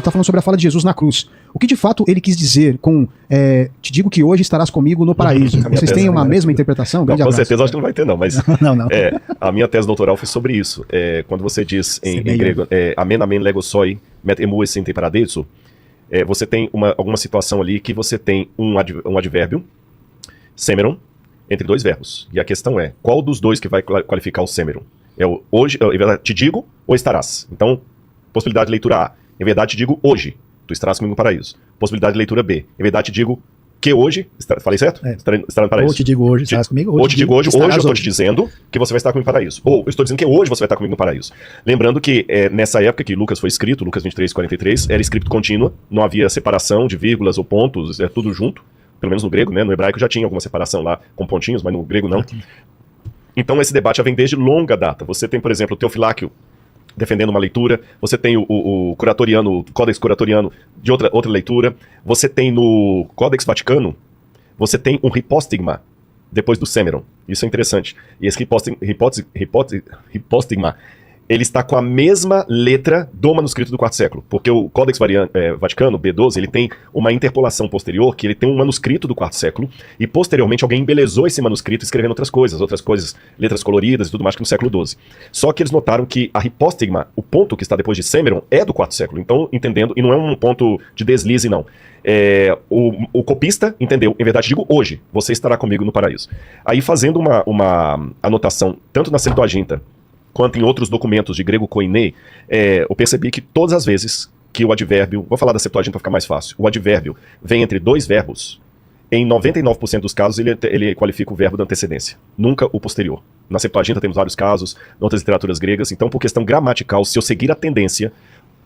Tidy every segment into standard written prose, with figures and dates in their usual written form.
está falando sobre a fala de Jesus na cruz. O que de fato ele quis dizer com te digo que hoje estarás comigo no paraíso? Vocês têm uma mesma interpretação? Não, com certeza acho que não vai ter, não. Mas não. A minha tese doutoral foi sobre isso. Quando você diz em grego, amen, amen, lego soi, met emu essente paradeiso, você tem alguma situação ali que você tem um advérbio, semeron, entre dois verbos. E a questão é, qual dos dois que vai qualificar o semeron? É o hoje, te digo, ou estarás? Então, possibilidade de leitura A. Em verdade te digo hoje, tu estarás comigo no paraíso. Possibilidade de leitura B. Em verdade te digo que hoje, falei certo? Estará no paraíso. Ou te digo hoje, estarás comigo. Ou te digo hoje eu estou te dizendo que você vai estar comigo no paraíso. Ou eu estou dizendo que hoje você vai estar comigo no paraíso. Lembrando que nessa época que Lucas foi escrito, Lucas 23:43, era escrito contínuo, não havia separação de vírgulas ou pontos, é tudo junto. Pelo menos no grego, né? No hebraico já tinha alguma separação lá com pontinhos, mas no grego não. Então esse debate já vem desde longa data. Você tem, por exemplo, o Teofiláquio defendendo uma leitura, você tem o Curatoriano, o Códex Curatoriano de outra leitura, você tem no Códex Vaticano, você tem um hipóstigma depois do semeron. Isso é interessante. E esse hipóstigma, ele está com a mesma letra do manuscrito do quarto século, porque o Códex Vaticano, B12, ele tem uma interpolação posterior, que ele tem um manuscrito do quarto século, e posteriormente alguém embelezou esse manuscrito escrevendo outras coisas, letras coloridas e tudo mais que no século XII. Só que eles notaram que a hipóstigma, o ponto que está depois de semeron, é do quarto século, então entendendo, e não é um ponto de deslize não. O copista entendeu, em verdade digo hoje, você estará comigo no paraíso. Aí fazendo uma anotação, tanto na Septuaginta, quanto em outros documentos de grego koiné, eu percebi que todas as vezes que o advérbio, vou falar da Septuaginta para ficar mais fácil, o advérbio vem entre dois verbos, em 99% dos casos ele qualifica o verbo da antecedência, nunca o posterior. Na Septuaginta temos vários casos, em outras literaturas gregas, então por questão gramatical, se eu seguir a tendência,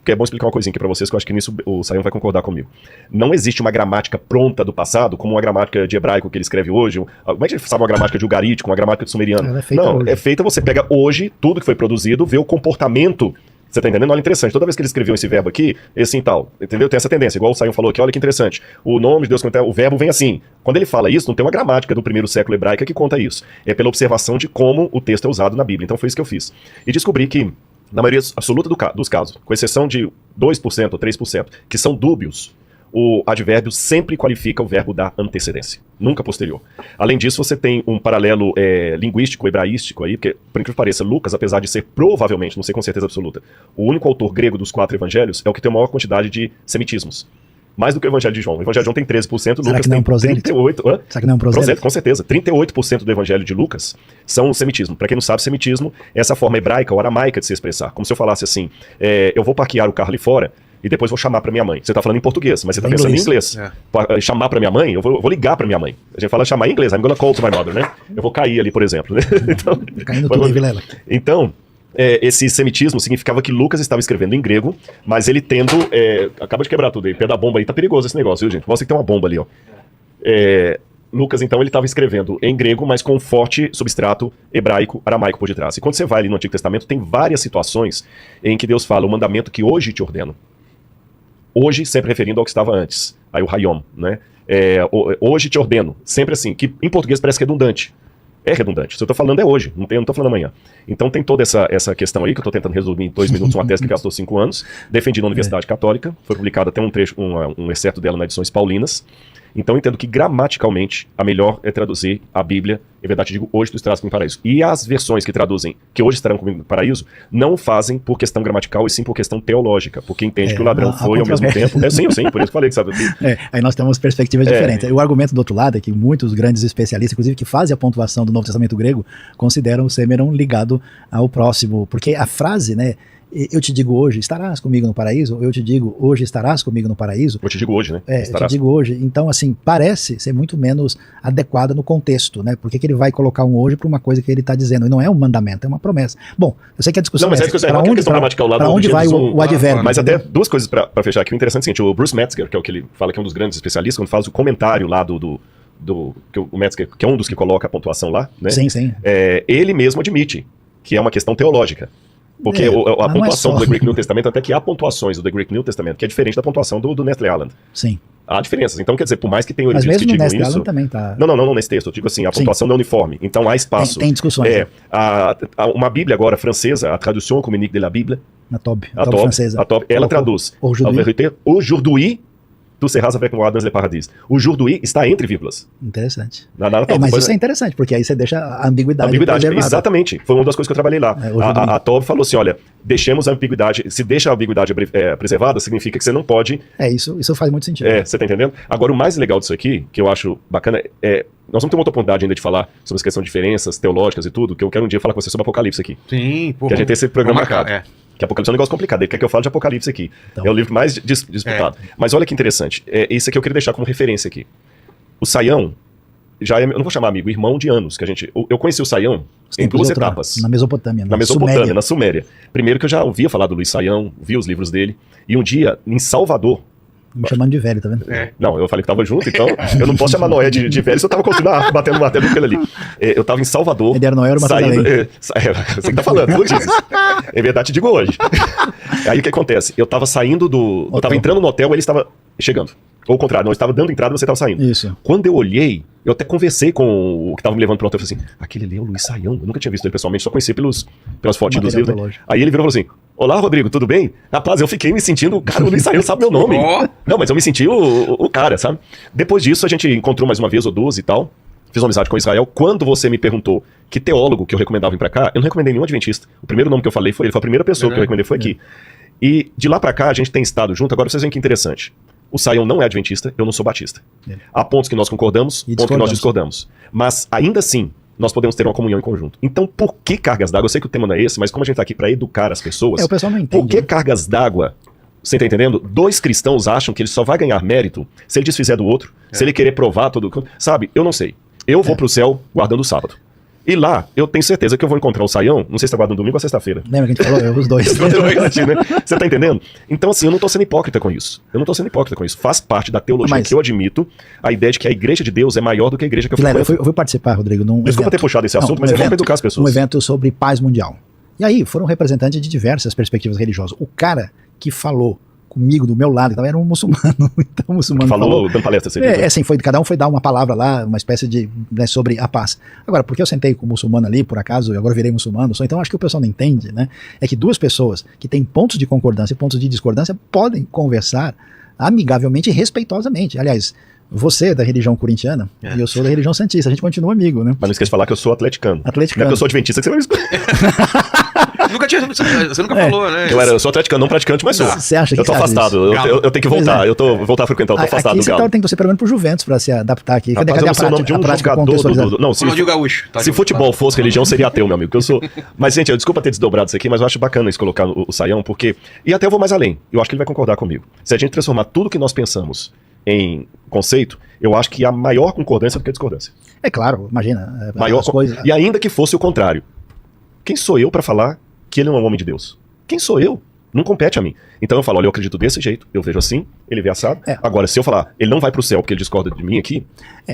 que é bom explicar uma coisinha aqui para vocês, que eu acho que nisso o Sayão vai concordar comigo. Não existe uma gramática pronta do passado, como uma gramática de hebraico que ele escreve hoje. Como é que ele sabe uma gramática de ugarítico, uma gramática de sumeriano? Não, hoje. É feita, você pega hoje, tudo que foi produzido, vê o comportamento. Você tá entendendo? Olha, interessante. Toda vez que ele escreveu esse verbo aqui, assim tal, entendeu? Tem essa tendência, igual o Sayão falou aqui, olha que interessante. O nome de Deus, o verbo vem assim. Quando ele fala isso, não tem uma gramática do primeiro século hebraico que conta isso. É pela observação de como o texto é usado na Bíblia. Então foi isso que eu fiz. E descobri que na maioria absoluta dos casos, com exceção de 2% ou 3%, que são dúbios, o advérbio sempre qualifica o verbo da antecedência, nunca posterior. Além disso, você tem um paralelo linguístico, hebraístico aí, porque, por incrível que pareça, Lucas, apesar de ser provavelmente, não sei com certeza absoluta, o único autor grego dos 4 evangelhos, é o que tem a maior quantidade de semitismos. Mais do que o Evangelho de João. O Evangelho de João tem 13%, Será Lucas que não tem 38%. Será que não é um prosélito? Com certeza. 38% do Evangelho de Lucas são semitismo. Para quem não sabe, semitismo é essa forma hebraica ou aramaica de se expressar. Como se eu falasse assim, eu vou parquear o carro ali fora e depois vou chamar para minha mãe. Você está falando em português, mas você está pensando em inglês. Chamar para minha mãe, eu vou ligar para minha mãe. A gente fala chamar em inglês, I'm gonna call to my mother, né? Eu vou cair ali, por exemplo. Né? Então, caindo tudo aí, Vilela. Então, esse semitismo significava que Lucas estava escrevendo em grego, mas ele tendo... acaba de quebrar tudo aí, pé da bomba aí, tá perigoso esse negócio, viu, gente? Mostra que tem uma bomba ali, ó. Lucas, então, ele estava escrevendo em grego, mas com um forte substrato hebraico, aramaico por detrás. E quando você vai ali no Antigo Testamento, tem várias situações em que Deus fala, o mandamento que hoje te ordeno. Hoje, sempre referindo ao que estava antes. Aí o Hayom, né? Hoje te ordeno. Sempre assim, que em português parece redundante. É redundante. Se eu tô falando é hoje, não tô falando amanhã. Então tem toda essa questão aí, que eu tô tentando resumir em 2 minutos, uma tese que gastou 5 anos, defendi na Universidade Católica, foi publicado até um trecho, um excerto dela na Edições Paulinas. Então eu entendo que gramaticalmente a melhor é traduzir a Bíblia, em verdade digo, hoje tu estarás comigo no paraíso. E as versões que traduzem que hoje estarão comigo no paraíso, não fazem por questão gramatical e sim por questão teológica, porque entende que o ladrão foi ao mesmo tempo. Sim, por isso que falei que sabe. Aí nós temos perspectivas diferentes. O argumento do outro lado é que muitos grandes especialistas, inclusive que fazem a pontuação do Novo Testamento grego, consideram o semeron ligado ao próximo, porque a frase, né? Eu te digo hoje, estarás comigo no paraíso? Eu te digo, hoje estarás comigo no paraíso? Eu te digo hoje, né? Eu te digo hoje. Então, assim, parece ser muito menos adequada no contexto, né? Por que ele vai colocar um hoje para uma coisa que ele está dizendo? E não é um mandamento, é uma promessa. Bom, eu sei que a discussão para onde vai o advérbio. Mas até 2 coisas para fechar aqui. O interessante é o seguinte, o Bruce Metzger, que é o que ele fala que é um dos grandes especialistas, quando faz o comentário lá que o Metzger, que é um dos que coloca a pontuação lá, né? Sim. Ele mesmo admite que é uma questão teológica. Porque a pontuação do The Greek New Testament, até que há pontuações do The Greek New Testament, que é diferente da pontuação do Nestle Aland. Sim. Há diferenças. Então, quer dizer, por mais que tenha Mas eruditos que mesmo no digam Nest isso... Allen também tá... Não, nesse texto. Eu digo assim, a pontuação não é uniforme. Então, há espaço. Tem discussões. Uma Bíblia agora francesa, a Traduction Communique de la Bible, A TOB francesa. A TOB, ela traduz. Aujourd'hui, tu serás avec moi dans le paradis. O Jourdui está entre vírgulas. Interessante. Mas isso é interessante, porque aí você deixa a ambiguidade. Exatamente. Foi uma das coisas que eu trabalhei lá. A TOB falou assim, olha, deixemos a ambiguidade, se deixa a ambiguidade preservada, significa que você não pode... Isso faz muito sentido. Você tá entendendo? Agora, o mais legal disso aqui, que eu acho bacana, nós vamos ter uma outra oportunidade ainda de falar sobre essa questão de diferenças teológicas e tudo, que eu quero um dia falar com você sobre Apocalipse aqui. Sim, que a gente tem esse programa marcado. Que Apocalipse é um negócio complicado, ele quer que eu fale de Apocalipse aqui. Então, é o livro mais disputado. Mas olha que interessante, isso aqui eu queria deixar como referência aqui. O Saião, eu não vou chamar amigo, irmão de anos, que eu conheci o Saião em duas etapas. Na Mesopotâmia. Na Suméria. Primeiro que eu já ouvia falar do Luiz Saião, vi os livros dele, e um dia, em Salvador... Me chamando de velho, tá vendo? Não, eu falei que tava junto, então eu não posso chamar Noé de velho, se eu tava continuando batendo martelo com ele ali. Eu tava em Salvador. Ele era Noé, era uma você que tá falando, tudo isso. Em verdade, te digo hoje. Aí o que acontece? Eu tava saindo eu tava entrando no hotel, ele estava chegando. Ou o contrário, não, eu estava dando entrada, você estava saindo. Isso. Quando eu olhei, eu até conversei com o que estava me levando pro hotel, eu falei assim, aquele ali é o Luiz Saião, eu nunca tinha visto ele pessoalmente, só conheci pelas fotos dos livros, né? Aí ele virou e falou assim, olá, Rodrigo, tudo bem? Rapaz, eu fiquei me sentindo, cara, o Luiz Saião sabe meu nome. Não, mas eu me senti o cara, sabe? Depois disso, a gente encontrou mais uma vez ou duas e tal, fiz uma amizade com Israel. Quando você me perguntou que teólogo que eu recomendava vir pra cá, eu não recomendei nenhum adventista. O primeiro nome que eu falei foi ele, foi a primeira pessoa que eu recomendei foi aqui. E de lá pra cá, a gente tem estado junto, agora vocês veem que interessante. O Saião não é adventista, eu não sou batista. Há pontos que nós concordamos, pontos que nós discordamos. Mas, ainda assim, nós podemos ter uma comunhão em conjunto. Então, por que cargas d'água? Eu sei que o tema não é esse, mas como a gente está aqui para educar as pessoas... o pessoal não entende. Por que cargas d'água? Você está entendendo? Dois cristãos acham que ele só vai ganhar mérito se ele desfizer do outro, se ele querer provar tudo... Sabe, eu não sei. Eu vou pro céu guardando o sábado. E lá, eu tenho certeza que eu vou encontrar o Saião, não sei se tá guardando domingo ou sexta-feira. Lembra que a gente falou? Os dois. Você tá entendendo? Então, assim, eu não tô sendo hipócrita com isso. Faz parte da teologia que eu admito, a ideia de que a igreja de Deus é maior do que a igreja que eu frequento. Eu fui participar, Rodrigo, num Desculpa ter puxado esse assunto, mas é para educar as pessoas. Um evento sobre paz mundial. E aí, foram representantes de diversas perspectivas religiosas. O cara que falou comigo, do meu lado, então era um muçulmano. Então, o muçulmano falou dando palestra. Assim, cada um foi dar uma palavra lá, uma espécie de, sobre a paz. Agora, porque eu sentei com o muçulmano ali, por acaso, e agora virei muçulmano, então acho que o pessoal não entende, né? É que duas pessoas que têm pontos de concordância e pontos de discordância podem conversar amigavelmente e respeitosamente. Aliás, você é da religião corintiana e eu sou da religião santista. A gente continua amigo, né? Mas não esqueça de falar que eu sou atleticano. Não é que eu sou adventista que você vai me escutar. Você nunca falou, né? Eu sou atleticano, não praticante, mas sou. Você acha que eu tô afastado. Eu tenho que voltar. Eu tô voltar a frequentar. Eu tô afastado aqui do Galo. Você tem que torcer pelo menos pro Juventus pra se adaptar aqui. Cadê a prática? O nome de um jogador Não, se futebol fosse religião, seria ateu, meu amigo. Que eu sou. Mas, gente, desculpa ter desdobrado isso aqui, mas eu acho bacana isso colocar o Saião, porque. E até eu vou mais além. Eu acho que ele vai concordar comigo. Se a gente transformar tudo que nós pensamos em conceito, eu acho que há maior concordância do que discordância. É claro, imagina. Maior coisa. E ainda que fosse o contrário. Quem sou eu para falar que ele não é um homem de Deus? Quem sou eu? Não compete a mim. Então eu falo, olha, eu acredito desse jeito, eu vejo assim, ele vê assado. Agora, se eu falar, ele não vai pro céu porque ele discorda de mim aqui...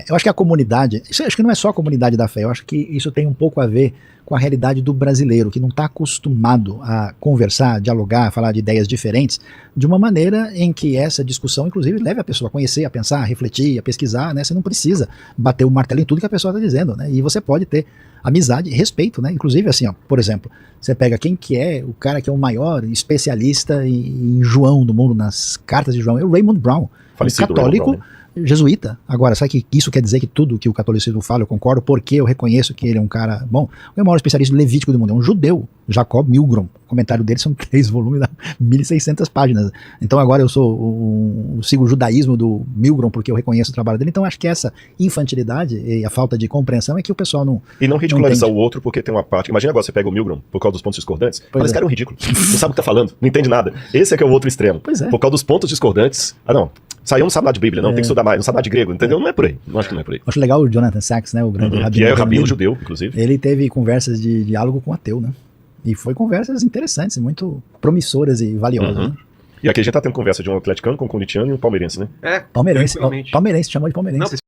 eu acho que a comunidade, acho que não é só a comunidade da fé, eu acho que isso tem um pouco a ver com a realidade do brasileiro, que não está acostumado a conversar, dialogar, falar de ideias diferentes, de uma maneira em que essa discussão, inclusive, leve a pessoa a conhecer, a pensar, a refletir, a pesquisar, né? Você não precisa bater o martelo em tudo que a pessoa está dizendo, né? E você pode ter amizade e respeito, né? Inclusive, assim, ó, por exemplo, você pega quem que é o cara que é o maior especialista em João do mundo, nas cartas de João, é o Raymond Brown, um católico jesuíta. Agora, sabe que isso quer dizer que tudo que o catolicismo fala eu concordo, porque eu reconheço que ele é um cara bom? É o maior especialista levítico do mundo, é um judeu, Jacob Milgrom. O comentário dele são 3 volumes, 1.600 páginas. Então agora eu sigo o judaísmo do Milgrom porque eu reconheço o trabalho dele. Então acho que essa infantilidade e a falta de compreensão é que o pessoal não... E não ridicularizar o outro porque tem uma parte... Imagina agora você pega o Milgrom por causa dos pontos discordantes, mas esse cara é um ridículo. Não sabe o que tá falando, não entende nada. Esse é que é o outro extremo. Por causa dos pontos discordantes... Saião não sabe nada de Bíblia, não, tem que estudar mais, não sabe nada de grego, entendeu? Não é por aí, não acho que não é por aí. Acho legal o Jonathan Sachs, né, o grande rabino. Que é o rabino judeu, inclusive. Ele teve conversas de diálogo com ateu, né? E foi conversas interessantes, muito promissoras e valiosas, né? E aqui a gente tá tendo conversa de um atleticano com um corintiano e um palmeirense, né? Palmeirense chamou de palmeirense. Não,